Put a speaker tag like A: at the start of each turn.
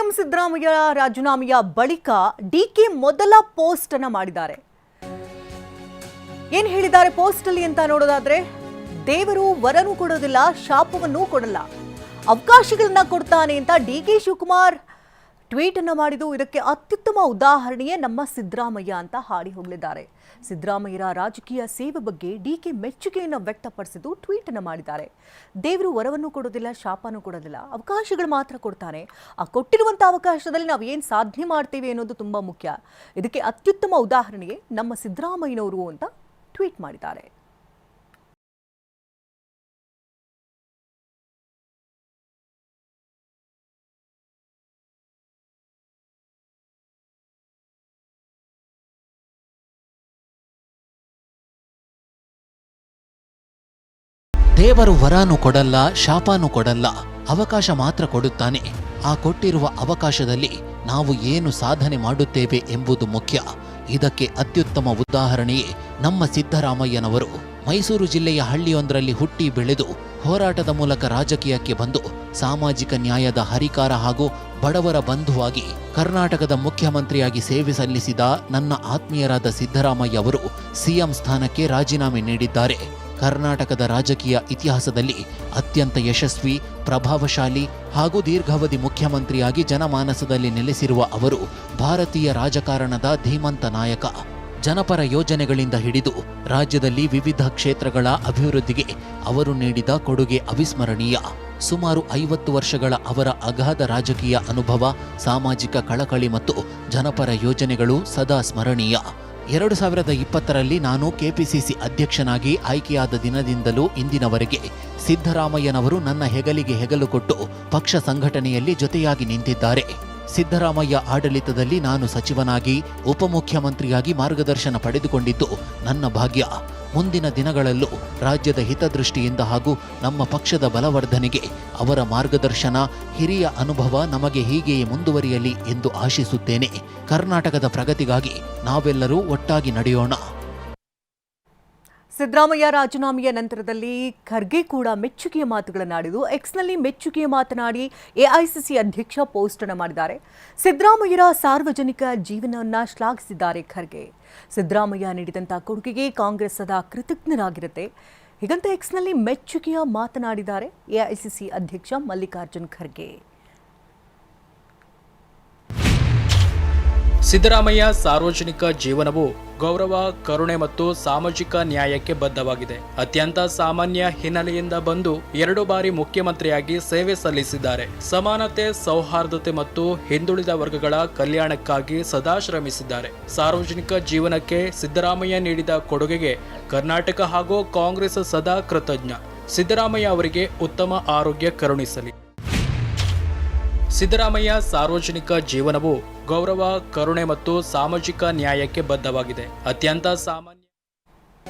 A: CM Siddaramaiah ರಾಜೀನಾಮೆಯ ಬಳಿಕ DK ಮೊದಲ post ಅನ್ನು ಮಾಡಿದ್ದಾರೆ. ಏನು ಹೇಳಿದ್ದಾರೆ ಪೋಸ್ಟ್ ಅಲ್ಲಿ ಅಂತ ನೋಡೋದಾದ್ರೆ, ದೇವರು ವರನೂ ಕೊಡೋದಿಲ್ಲ, ಶಾಪವನ್ನೂ ಕೊಡಲ್ಲ, ಅವಕಾಶಗಳನ್ನ ಕೊಡ್ತಾನೆ ಅಂತ ಡಿಕೆ ಶಿವಕುಮಾರ್ ಟ್ವೀಟ್ ಅನ್ನು ಮಾಡಿದ್ದು. ಇದಕ್ಕೆ ಅತ್ಯುತ್ತಮ ಉದಾಹರಣೆಯೇ ನಮ್ಮ ಸಿದ್ದರಾಮಯ್ಯ ಅಂತ ಹಾಡಿ ಹೋಗಲಿದ್ದಾರೆ. ಸಿದ್ದರಾಮಯ್ಯರ ರಾಜಕೀಯ ಸೇವೆ ಬಗ್ಗೆ ಡಿಕೆ ಮೆಚ್ಚುಗೆಯನ್ನು ವ್ಯಕ್ತಪಡಿಸಿದ್ದು ಟ್ವೀಟ್ ಅನ್ನು ಮಾಡಿದ್ದಾರೆ. ದೇವರು ವರವನ್ನು ಕೊಡೋದಿಲ್ಲ, ಶಾಪನೂ ಕೊಡೋದಿಲ್ಲ, ಅವಕಾಶಗಳು ಮಾತ್ರ ಕೊಡ್ತಾನೆ. ಆ ಕೊಟ್ಟಿರುವಂತಹ ಅವಕಾಶದಲ್ಲಿ ನಾವು ಏನು ಸಾಧನೆ ಮಾಡ್ತೇವೆ ಅನ್ನೋದು ತುಂಬಾ ಮುಖ್ಯ. ಇದಕ್ಕೆ ಅತ್ಯುತ್ತಮ ಉದಾಹರಣೆಯೇ ನಮ್ಮ ಸಿದ್ದರಾಮಯ್ಯನವರು ಅಂತ ಟ್ವೀಟ್ ಮಾಡಿದ್ದಾರೆ.
B: ದೇವರು ವರನೂ ಕೊಡಲ್ಲ, ಶಾಪನೂ ಕೊಡಲ್ಲ, ಅವಕಾಶ ಮಾತ್ರ ಕೊಡುತ್ತಾನೆ. ಆ ಕೊಟ್ಟಿರುವ ಅವಕಾಶದಲ್ಲಿ ನಾವು ಏನು ಸಾಧನೆ ಮಾಡುತ್ತೇವೆ ಎಂಬುದು ಮುಖ್ಯ. ಇದಕ್ಕೆ ಅತ್ಯುತ್ತಮ ಉದಾಹರಣೆಯೇ ನಮ್ಮ ಸಿದ್ದರಾಮಯ್ಯನವರು. ಮೈಸೂರು ಜಿಲ್ಲೆಯ ಹಳ್ಳಿಯೊಂದರಲ್ಲಿ ಹುಟ್ಟಿ ಬೆಳೆದು ಹೋರಾಟದ ಮೂಲಕ ರಾಜಕೀಯಕ್ಕೆ ಬಂದು ಸಾಮಾಜಿಕ ನ್ಯಾಯದ ಹರಿಕಾರ ಹಾಗೂ ಬಡವರ ಬಂಧುವಾಗಿ ಕರ್ನಾಟಕದ ಮುಖ್ಯಮಂತ್ರಿಯಾಗಿ ಸೇವೆ ಸಲ್ಲಿಸಿದ ನನ್ನ ಆತ್ಮೀಯರಾದ ಸಿದ್ದರಾಮಯ್ಯ ಅವರು ಸಿಎಂ ಸ್ಥಾನಕ್ಕೆ ರಾಜೀನಾಮೆ ನೀಡಿದ್ದಾರೆ. ಕರ್ನಾಟಕದ ರಾಜಕೀಯ ಇತಿಹಾಸದಲ್ಲಿ ಅತ್ಯಂತ ಯಶಸ್ವಿ, ಪ್ರಭಾವಶಾಲಿ ಹಾಗೂ ದೀರ್ಘಾವಧಿ ಮುಖ್ಯಮಂತ್ರಿಯಾಗಿ ಜನಮಾನಸದಲ್ಲಿ ನೆಲೆಸಿರುವ ಅವರು ಭಾರತೀಯ ರಾಜಕಾರಣದ ಧೀಮಂತ ನಾಯಕ. ಜನಪರ ಯೋಜನೆಗಳಿಂದ ಹಿಡಿದು ರಾಜ್ಯದಲ್ಲಿ ವಿವಿಧ ಕ್ಷೇತ್ರಗಳ ಅಭಿವೃದ್ಧಿಗೆ ಅವರು ನೀಡಿದ ಕೊಡುಗೆ ಅವಿಸ್ಮರಣೀಯ. ಸುಮಾರು 50 ವರ್ಷಗಳ ಅವರ ಅಗಾಧ ರಾಜಕೀಯ ಅನುಭವ, ಸಾಮಾಜಿಕ ಕಳಕಳಿ ಮತ್ತು ಜನಪರ ಯೋಜನೆಗಳು ಸದಾ ಸ್ಮರಣೀಯ. 2020ರಲ್ಲಿ ನಾನು ಕೆಪಿಸಿಸಿ ಅಧ್ಯಕ್ಷನಾಗಿ ಆಯ್ಕೆಯಾದ ದಿನದಿಂದಲೂ ಇಂದಿನವರೆಗೆ ಸಿದ್ದರಾಮಯ್ಯನವರು ನನ್ನ ಹೆಗಲಿಗೆ ಹೆಗಲು ಕೊಟ್ಟು ಪಕ್ಷ ಸಂಘಟನೆಯಲ್ಲಿ ಜೊತೆಯಾಗಿ ನಿಂತಿದ್ದಾರೆ. ಸಿದ್ದರಾಮಯ್ಯ ಆಡಳಿತದಲ್ಲಿ ನಾನು ಸಚಿವನಾಗಿ, ಉಪಮುಖ್ಯಮಂತ್ರಿಯಾಗಿ ಮಾರ್ಗದರ್ಶನ ಪಡೆದುಕೊಂಡಿದ್ದು ನನ್ನ ಭಾಗ್ಯ. ಮುಂದಿನ ದಿನಗಳಲ್ಲೂ ರಾಜ್ಯದ ಹಿತದೃಷ್ಟಿಯಿಂದ ಹಾಗೂ ನಮ್ಮ ಪಕ್ಷದ ಬಲವರ್ಧನೆಗೆ ಅವರ ಮಾರ್ಗದರ್ಶನ, ಹಿರಿಯ ಅನುಭವ ನಮಗೆ ಹೀಗೆಯೇ ಮುಂದುವರಿಯಲಿ ಎಂದು ಆಶಿಸುತ್ತೇನೆ. ಕರ್ನಾಟಕದ ಪ್ರಗತಿಗಾಗಿ ನಾವೆಲ್ಲರೂ ಒಟ್ಟಾಗಿ ನಡೆಯೋಣ.
A: ಸಿದ್ದರಾಮಯ್ಯ ರಾಜೀನಾಮೆಯ ನಂತರದಲ್ಲಿ ಖರ್ಗೆ ಕೂಡ ಮೆಚ್ಚುಗೆಯ ಮಾತುಗಳನ್ನಾಡಿದ್ದು, ಎಕ್ಸ್ನಲ್ಲಿ ಮೆಚ್ಚುಗೆಯ ಮಾತನಾಡಿ ಎಐಸಿಸಿ ಅಧ್ಯಕ್ಷ ಪೋಸ್ಟ್ ಅನ್ನು ಮಾಡಿದ್ದಾರೆ. ಸಿದ್ದರಾಮಯ್ಯರ ಸಾರ್ವಜನಿಕ ಜೀವನವನ್ನು ಶ್ಲಾಘಿಸಿದ್ದಾರೆ ಖರ್ಗೆ. ಸಿದ್ದರಾಮಯ್ಯ ನೀಡಿದಂತಹ ಕೊಡುಗೆಗೆ ಕಾಂಗ್ರೆಸ್ ಸದಾ ಕೃತಜ್ಞರಾಗಿರುತ್ತೆ ಹೀಗಂತ ಎಕ್ಸ್ನಲ್ಲಿ ಮೆಚ್ಚುಗೆಯ ಮಾತನಾಡಿದ್ದಾರೆ ಎಐಸಿಸಿ ಅಧ್ಯಕ್ಷ ಮಲ್ಲಿಕಾರ್ಜುನ್ ಖರ್ಗೆ.
C: ಸಿದ್ದರಾಮಯ್ಯ ಸಾರ್ವಜನಿಕ ಜೀವನವು ಗೌರವ, ಕರುಣೆ ಮತ್ತು ಸಾಮಾಜಿಕ ನ್ಯಾಯಕ್ಕೆ ಬದ್ಧವಾಗಿದೆ. ಅತ್ಯಂತ ಸಾಮಾನ್ಯ ಹಿನ್ನೆಲೆಯಿಂದ ಬಂದು 2 ಬಾರಿ ಮುಖ್ಯಮಂತ್ರಿಯಾಗಿ ಸೇವೆ ಸಲ್ಲಿಸಿದ್ದಾರೆ. ಸಮಾನತೆ, ಸೌಹಾರ್ದತೆ ಮತ್ತು ಹಿಂದುಳಿದ ವರ್ಗಗಳ ಕಲ್ಯಾಣಕ್ಕಾಗಿ ಸದಾ ಶ್ರಮಿಸಿದ್ದಾರೆ. ಸಾರ್ವಜನಿಕ ಜೀವನಕ್ಕೆ ಸಿದ್ದರಾಮಯ್ಯ ನೀಡಿದ ಕೊಡುಗೆಗೆ ಕರ್ನಾಟಕ ಹಾಗೂ ಕಾಂಗ್ರೆಸ್ ಸದಾ ಕೃತಜ್ಞ. ಸಿದ್ದರಾಮಯ್ಯ ಅವರಿಗೆ ಉತ್ತಮ ಆರೋಗ್ಯ ಕರುಣಿಸಲಿ. ಸಿದ್ದರಾಮಯ್ಯ ಸಾರ್ವಜನಿಕ ಜೀವನವು ಗೌರವ, ಕರುಣೆ ಮತ್ತು ಸಾಮಾಜಿಕ ನ್ಯಾಯಕ್ಕೆ ಬದ್ಧವಾಗಿದೆ. ಅತ್ಯಂತ ಸಾಮಾನ್ಯ